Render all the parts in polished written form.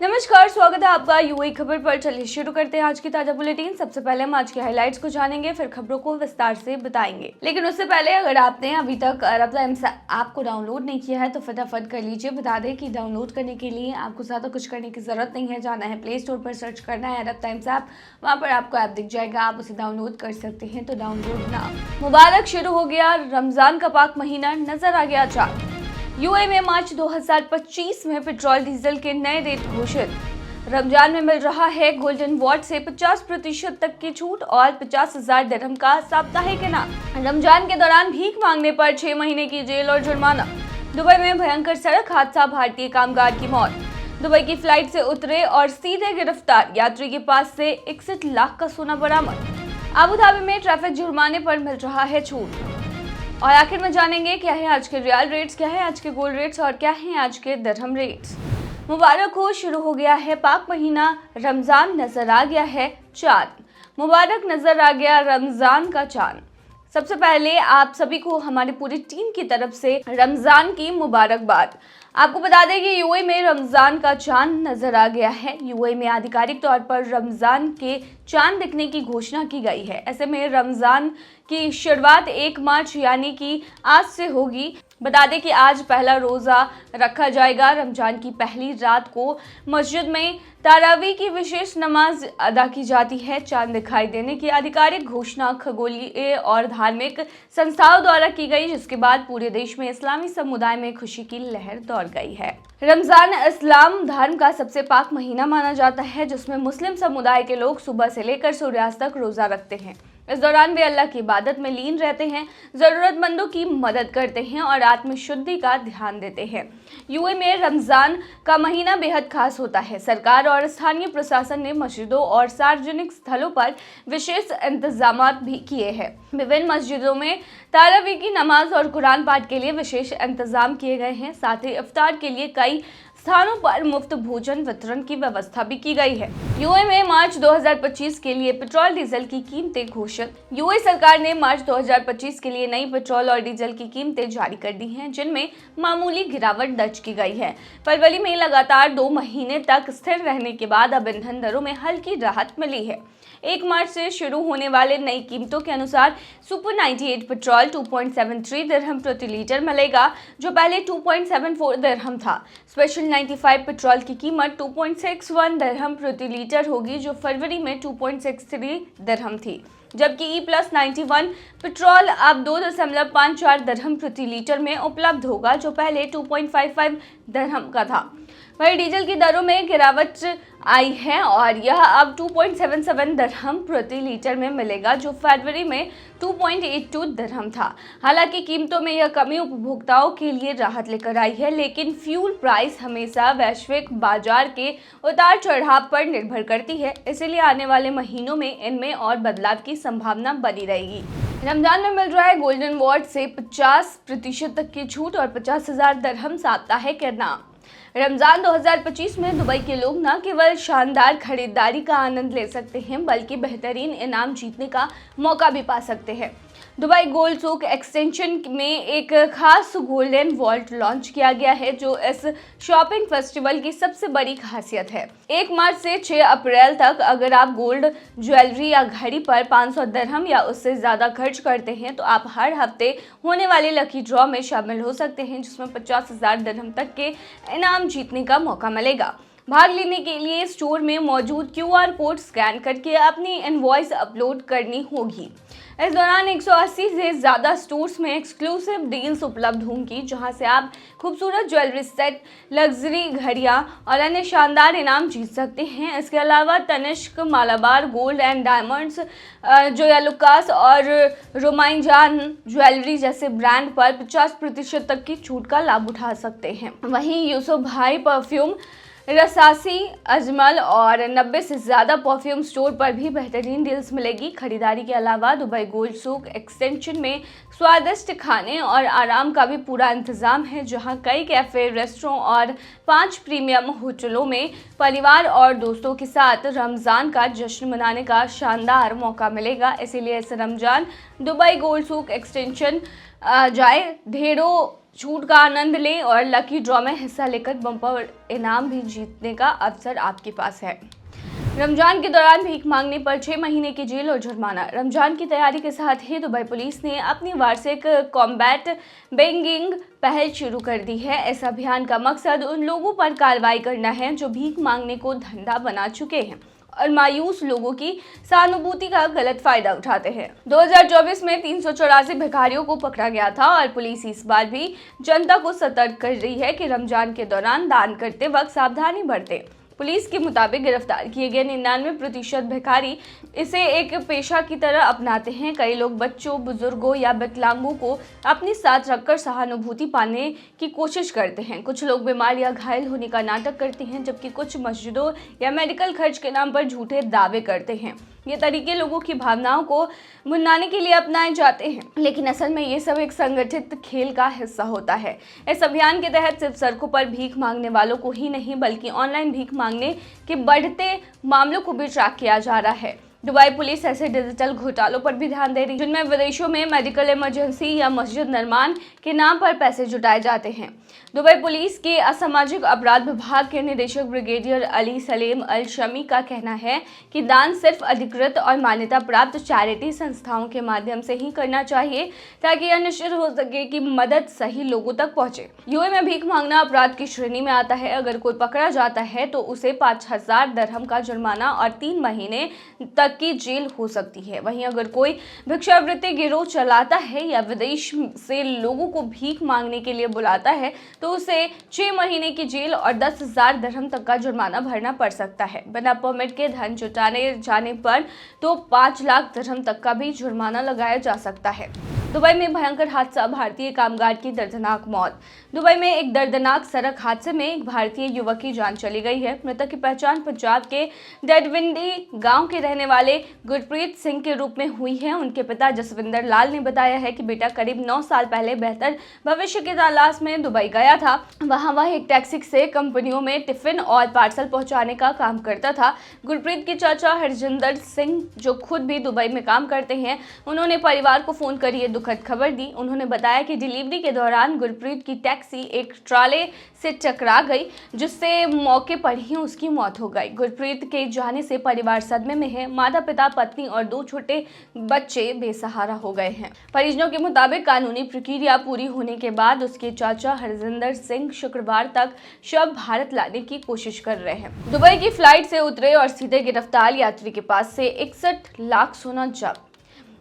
नमस्कार, स्वागत है आपका यूएई खबर पर। चलिए शुरू करते हैं आज की ताजा बुलेटिन। सबसे पहले हम आज के हाइलाइट्स को जानेंगे, फिर खबरों को विस्तार से बताएंगे। लेकिन उससे पहले अगर आपने अभी तक रब्ता एम्स ऐप को डाउनलोड नहीं किया है तो फटाफट कर लीजिए। बता दें कि डाउनलोड करने के लिए आपको ज़्यादा कुछ करने की जरूरत नहीं है। जाना है प्ले स्टोर पर, सर्च करना है रब्ता एम्स ऐप, वहाँ पर आपको ऐप दिख जाएगा, आप उसे डाउनलोड कर सकते हैं। तो डाउनलोड ना। मुबारक, शुरू हो गया रमजान का पाक महीना, नजर आ गया चाँद। यूएई में मार्च 2025 में पेट्रोल डीजल के नए रेट घोषित। रमजान में मिल रहा है गोल्डन वॉट से 50% तक की छूट और 50,000 दिरहम का साप्ताहिक इनाम। रमजान के दौरान भीख मांगने पर 6 महीने की जेल और जुर्माना। दुबई में भयंकर सड़क हादसा, भारतीय कामगार की मौत। दुबई की फ्लाइट से उतरे और सीधे गिरफ्तार, यात्री के पास से 61 लाख का सोना बरामद। अबू धाबी में ट्रैफिक जुर्माने पर मिल रहा है छूट। और आखिर में जानेंगे क्या है आज के रियल रेट्स, क्या है आज के गोल्ड रेट्स और क्या है आज के दिरहम रेट्स। मुबारक हो, शुरू हो गया है पाक महीना रमजान, नजर आ गया है चांद। मुबारक, नजर आ गया रमजान का चांद। सबसे पहले आप सभी को हमारी पूरी टीम की तरफ से रमजान की मुबारकबाद। आपको बता दें कि यूएई में रमजान का चांद नजर आ गया है। यूएई में आधिकारिक तौर पर रमजान के चांद दिखने की घोषणा की गई है। ऐसे में रमजान की शुरुआत 1 मार्च यानी कि आज से होगी। बता दें कि आज पहला रोज़ा रखा जाएगा। रमजान की पहली रात को मस्जिद में तारावी की विशेष नमाज अदा की जाती है। चांद दिखाई देने की आधिकारिक घोषणा खगोलीय और धार्मिक संस्थाओं द्वारा की गई, जिसके बाद पूरे देश में इस्लामी समुदाय में खुशी की लहर दौड़ गई है। रमजान इस्लाम धर्म का सबसे पाक महीना माना जाता है, जिसमें मुस्लिम समुदाय के लोग सुबह से लेकर सूर्यास्त तक रोजा रखते हैं। इस दौरान वे अल्लाह की इबादत में लीन रहते हैं, ज़रूरतमंदों की मदद करते हैं और आत्मशुद्धि का ध्यान देते हैं। यूएई में रमज़ान का महीना बेहद खास होता है। सरकार और स्थानीय प्रशासन ने मस्जिदों और सार्वजनिक स्थलों पर विशेष इंतजामात भी किए हैं। विभिन्न मस्जिदों में तारावी की नमाज और कुरान पाठ के लिए विशेष इंतजाम किए गए हैं। साथ ही इफ्तार के लिए कई स्थानों पर मुफ्त भोजन वितरण की व्यवस्था भी की गई है। यूएई में मार्च 2025 के लिए पेट्रोल डीजल की कीमतें घोषित। यूएई सरकार ने मार्च 2025 के लिए नई पेट्रोल और डीजल की कीमतें जारी कर दी हैं, जिनमें मामूली गिरावट दर्ज की गई है। फरवरी में लगातार 2 महीने तक स्थिर रहने के बाद अब ईंधन दरों में हल्की राहत मिली है। 1 मार्च से शुरू होने वाले नई कीमतों के अनुसार सुपर 98 पेट्रोल 2.73 दिरहम प्रति लीटर मिलेगा, जो पहले 2.74 दिरहम था। स्पेशल 95 पेट्रोल की कीमत 2.61 दिरहम प्रति लीटर होगी, जो फरवरी में 2.63 दिरहम थी। जबकि E+91 पेट्रोल अब 2.54 दिरहम प्रति लीटर में उपलब्ध होगा, जो पहले 2.55 दिरहम का था। वहीं डीजल की दरों में गिरावट आई है और यह अब 2.77 दिरहम प्रति लीटर में मिलेगा, जो फरवरी में 2.82 दिरहम था। हालांकि कीमतों में यह कमी उपभोक्ताओं के लिए राहत लेकर आई है, लेकिन फ्यूल प्राइस हमेशा वैश्विक बाजार के उतार चढ़ाव पर निर्भर करती है, इसलिए आने वाले महीनों में इनमें और बदलाव की संभावना बनी रहेगी। रमजान में मिल रहा है गोल्डन वॉट से 50% तक की छूट और 50,000 दिरहम साप्ताहिक इनाम। रमजान 2025 में दुबई के लोग न केवल शानदार खरीदारी का आनंद ले सकते हैं, बल्कि बेहतरीन इनाम जीतने का मौका भी पा सकते हैं। दुबई गोल्ड सूक एक्सटेंशन में एक खास गोल्डन वॉल्ट लॉन्च किया गया है, जो इस शॉपिंग फेस्टिवल की सबसे बड़ी खासियत है। 1 मार्च से 6 अप्रैल तक अगर आप गोल्ड ज्वेलरी या घड़ी पर 500 दिरहम या उससे ज़्यादा खर्च करते हैं तो आप हर हफ्ते होने वाले लकी ड्रॉ में शामिल हो सकते हैं, जिसमें 50,000 दिरहम तक के इनाम जीतने का मौका मिलेगा। भाग लेने के लिए स्टोर में मौजूद QR कोड स्कैन करके अपनी इनवॉइस अपलोड करनी होगी। इस दौरान 180 से ज़्यादा स्टोर्स में एक्सक्लूसिव डील्स उपलब्ध होंगी, जहां से आप खूबसूरत ज्वेलरी सेट, लग्जरी घड़ियां और अन्य शानदार इनाम जीत सकते हैं। इसके अलावा Tanishq, Malabar Gold and Diamonds, Joyalukkas और रोमाइंजान ज्वेलरी जैसे ब्रांड पर 50% तक की छूट का लाभ उठा सकते हैं। वहीं यूसुफ भाई परफ्यूम, रसासी, अजमल और 90 से ज़्यादा परफ्यूम स्टोर पर भी बेहतरीन डील्स मिलेगी। खरीदारी के अलावा दुबई गोल्ड सूक एक्सटेंशन में स्वादिष्ट खाने और आराम का भी पूरा इंतजाम है, जहां कई कैफ़े, रेस्टोरेंट और 5 प्रीमियम होटलों में परिवार और दोस्तों के साथ रमज़ान का जश्न मनाने का शानदार मौका मिलेगा। इसीलिए इस रमज़ान दुबई गोल्ड सूक एक्सटेंशन जाए। ढेरों छूट का आनंद लें और लकी ड्रॉ में हिस्सा लेकर बम्पर इनाम भी जीतने का अवसर आपके पास है। रमजान के दौरान भीख मांगने पर 6 महीने की जेल और जुर्माना। रमजान की तैयारी के साथ ही दुबई पुलिस ने अपनी वार्षिक कॉम्बैट बैंगिंग पहल शुरू कर दी है। इस अभियान का मकसद उन लोगों पर कार्रवाई करना है जो भीख मांगने को धंधा बना चुके हैं और मायूस लोगों की सहानुभूति का गलत फायदा उठाते हैं। 2024 में 384 भिखारियों को पकड़ा गया था और पुलिस इस बार भी जनता को सतर्क कर रही है कि रमजान के दौरान दान करते वक्त सावधानी बरतें। पुलिस के मुताबिक गिरफ्तार किए गए 99% भिखारी इसे एक पेशा की तरह अपनाते हैं। कई लोग बच्चों, बुजुर्गों या विकलांगों को अपने साथ रखकर सहानुभूति पाने की कोशिश करते हैं। कुछ लोग बीमार या घायल होने का नाटक करते हैं, जबकि कुछ मस्जिदों या मेडिकल खर्च के नाम पर झूठे दावे करते हैं। ये तरीके लोगों की भावनाओं को भुनाने के लिए अपनाए जाते हैं, लेकिन असल में ये सब एक संगठित खेल का हिस्सा होता है। इस अभियान के तहत सिर्फ सड़कों पर भीख मांगने वालों को ही नहीं, बल्कि ऑनलाइन भीख मांगने के बढ़ते मामलों को भी ट्रैक किया जा रहा है। दुबई पुलिस ऐसे डिजिटल घोटालों पर भी ध्यान दे रही है जिनमें विदेशों में मेडिकल इमरजेंसी या मस्जिद निर्माण के नाम पर पैसे जुटाए जाते हैं। दुबई पुलिस के असामाजिक अपराध विभाग के निदेशक ब्रिगेडियर अली सलेम अल शमी का कहना है कि दान सिर्फ अधिकृत और मान्यता प्राप्त चैरिटी संस्थाओं के माध्यम से ही करना चाहिए, ताकि यह निश्चित हो सके कि मदद सही लोगों तक पहुंचे। यूएई में भीख मांगना अपराध की श्रेणी में आता है। अगर कोई पकड़ा जाता है तो उसे 5000 दिरहम का जुर्माना और 3 महीने तक की जेल हो सकती है। वहीं अगर कोई भिक्षावृत्ति गिरोह चलाता है या विदेश से लोगों को भीख मांगने के लिए बुलाता है तो उसे 6 महीने की जेल और 10,000 दिरहम तक का जुर्माना भरना पड़ सकता है। बिना परमिट के धन जुटाने जाने पर तो 5 लाख दिरहम तक का भी जुर्माना लगाया जा सकता है। दुबई में भयंकर हादसा, भारतीय कामगार की दर्दनाक मौत। दुबई में एक दर्दनाक सड़क हादसे में एक भारतीय युवक की जान चली गई है। मृतक की पहचान पंजाब के डेडविंडी गांव के रहने वाले गुरप्रीत सिंह के रूप में हुई है। उनके पिता जसविंदर लाल ने बताया है कि बेटा करीब 9 साल पहले बेहतर भविष्य की तलाश में दुबई गया था। वहां वह एक टैक्सी से कंपनियों में टिफिन और पार्सल पहुंचाने का काम करता था। गुरप्रीत के चाचा हरजिंदर सिंह, जो खुद भी दुबई में काम करते हैं, उन्होंने परिवार को फोन कर दुखद खबर दी। उन्होंने बताया कि डिलीवरी के दौरान गुरप्रीत की टैक्सी एक ट्राले से टकरा गई, जिससे मौके पर ही उसकी मौत हो गई। गुरप्रीत के जाने से परिवार सदमे में है। माता पिता, पत्नी और 2 छोटे बच्चे बेसहारा हो गए हैं। परिजनों के मुताबिक कानूनी प्रक्रिया पूरी होने के बाद उसके चाचा हरजिंदर सिंह शुक्रवार तक शव भारत लाने की कोशिश कर रहे हैं। दुबई की फ्लाइट से उतरे और सीधे गिरफ्तार यात्री के पास से 61 लाख सोना जब्त।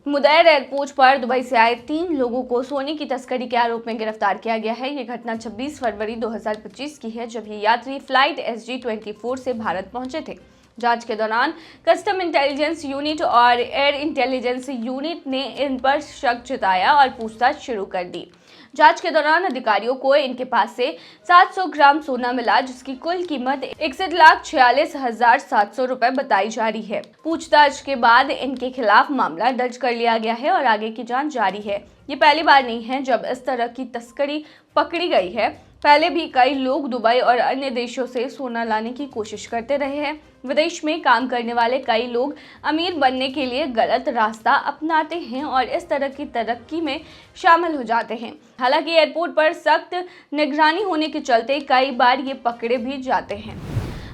मुदैर एयरपोर्ट पर दुबई से आए 3 लोगों को सोने की तस्करी के आरोप में गिरफ्तार किया गया है। ये घटना 26 फरवरी 2025 की है, जब ये यात्री फ्लाइट SG24 से भारत पहुंचे थे। जांच के दौरान कस्टम इंटेलिजेंस यूनिट और एयर इंटेलिजेंस यूनिट ने इन पर शक जताया और पूछताछ शुरू कर दी। जांच के दौरान अधिकारियों को इनके पास से 700 ग्राम सोना मिला, जिसकी कुल कीमत 61,46,700 रुपए बताई जा रही है। पूछताछ के बाद इनके खिलाफ मामला दर्ज कर लिया गया है और आगे की जांच जारी है। ये पहली बार नहीं है जब इस तरह की तस्करी पकड़ी गई है। पहले भी कई लोग दुबई और अन्य देशों से सोना लाने की कोशिश करते रहे हैं। विदेश में काम करने वाले कई लोग अमीर बनने के लिए गलत रास्ता अपनाते हैं और इस तरह की तरक्की में शामिल हो जाते हैं। हालांकि एयरपोर्ट पर सख्त निगरानी होने के चलते कई बार ये पकड़े भी जाते हैं।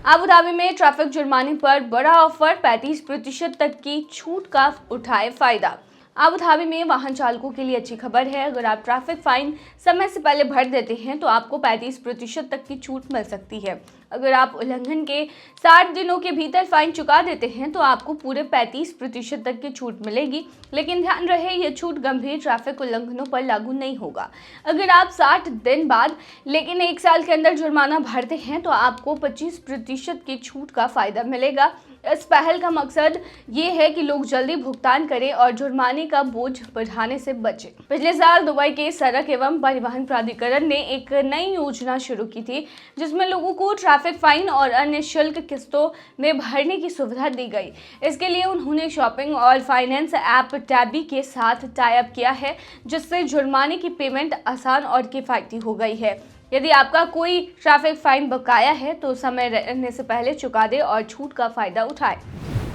अबू धाबी में ट्रैफिक जुर्माने पर बड़ा ऑफर, 35% तक की छूट का उठाए फायदा। अबू धाबी में वाहन चालकों के लिए अच्छी खबर है। अगर आप ट्रैफिक फाइन समय से पहले भर देते हैं तो आपको 35% तक की छूट मिल सकती है। अगर आप उल्लंघन के 60 दिनों के भीतर फाइन चुका देते हैं तो आपको पूरे 35% तक की छूट मिलेगी। लेकिन ध्यान रहे, यह छूट गंभीर ट्रैफिक उल्लंघनों पर लागू नहीं होगा। अगर आप 60 दिन बाद लेकिन 1 साल के अंदर जुर्माना भरते हैं तो आपको 25% की छूट का फायदा मिलेगा। इस पहल का मकसद ये है कि लोग जल्दी भुगतान करें और जुर्माने का बोझ बढ़ाने से बचें। पिछले साल दुबई के सड़क एवं परिवहन प्राधिकरण ने एक नई योजना शुरू की थी, जिसमें लोगों को ट्रैफिक फाइन और अन्य शुल्क किस्तों में भरने की सुविधा दी गई। इसके लिए उन्होंने शॉपिंग और फाइनेंस ऐप टैबी के साथ टाई अप किया है, जिससे जुर्माने की पेमेंट आसान और किफायती हो गई है। यदि आपका कोई ट्रैफिक फाइन बकाया है तो समय रहने से पहले चुका दे और छूट का फायदा उठाए।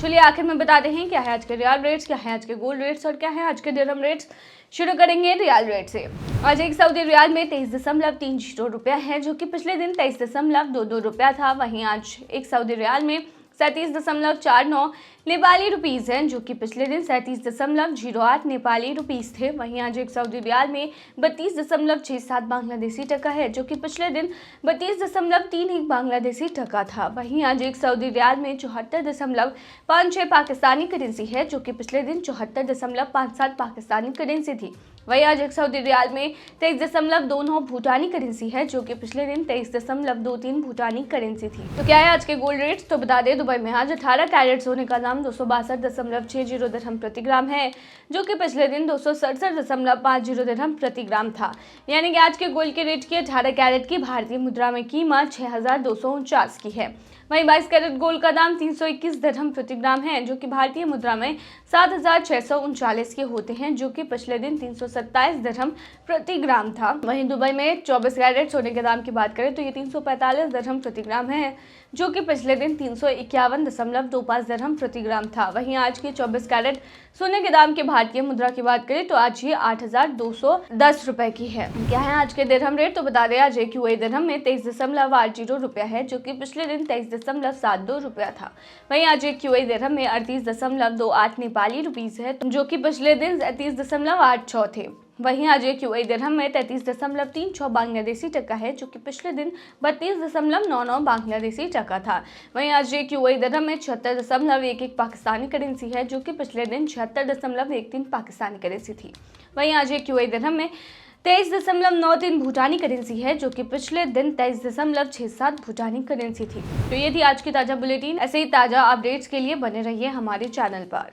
चलिए आखिर में बताते हैं क्या है आज के रियल रेट्स, क्या है आज के गोल्ड रेट्स और क्या है आज के दिरहम रेट्स। शुरू करेंगे रियल रेट से। आज एक सऊदी रियाल में 23.30 रुपया है, जो कि पिछले दिन 23.22 रुपया था। वहीं आज एक सऊदी रियाल में 37.49 नेपाली रुपीज़ हैं, जो कि पिछले दिन 37.08 नेपाली रुपीज़ थे। वहीं आज एक सऊदी रियाल में 32.67 बांग्लादेशी टका है, जो कि पिछले दिन 32.31 बांग्लादेशी टका था। वहीं आज एक सऊदी रियाल में 74.56 पाकिस्तानी करेंसी है, जो कि पिछले दिन 74.57 पाकिस्तानी करेंसी थी। वहीं आज एक सऊदी रियाल में 23.29 भूटानी करेंसी है, जो कि पिछले दिन 23.23 भूटानी करेंसी थी। तो क्या है आज के गोल्ड रेट्स, तो बता दें दुबई में आज 18 कैरेट सोने का दाम 262.60 दिरहम प्रति ग्राम है, जो कि पिछले दिन 267.50 दिरहम प्रति ग्राम था। यानी कि आज के गोल्ड के रेट की 18 कैरेट की भारतीय मुद्रा में कीमत 6,249 की है। वहीं 22 कैरेट गोल्ड का दाम 321 दिरहम प्रति ग्राम है, जो कि भारतीय मुद्रा में 7,639 के होते हैं, जो कि पिछले दिन 327 दिरहम प्रति ग्राम था। वहीं दुबई में 24 कैरेट सोने के दाम की बात करें तो ये 345 दिरहम प्रति ग्राम है, जो कि पिछले दिन 351.25 दिरहम प्रति ग्राम था। वहीं आज के 24 कैरेट सोने के दाम की भारतीय मुद्रा की बात करें तो आज ये 8,210 रुपए की है। क्या है आज के दिरहम रेट, तो बता दें आज एक यूएई दिरहम में 23.80 रुपया है, जो कि पिछले दिन 23.72 रुपया था। वहीं आज एक यूएई दिरहम में 38.28 नेपाली रुपीज़ है, जो कि पिछले दिन 33.86 थे। वहीं आज एक यूएई दिरहम में 33.36 बांग्लादेशी टका है, जो कि पिछले दिन 32.99 बांग्लादेशी टका था। वहीं आज एक यूएई दिरहम में 76.11 पाकिस्तानी करेंसी है, जो कि पिछले दिन 76.13 पाकिस्तानी करेंसी थी। वहीं आज एक यूएई दिरहम में 23.93 भूटानी करेंसी है, जो कि पिछले दिन 23.67 भूटानी करेंसी थी। तो ये थी आज की ताज़ा बुलेटिन। ऐसे ही ताज़ा अपडेट्स के लिए बने रहिए हमारे चैनल पर।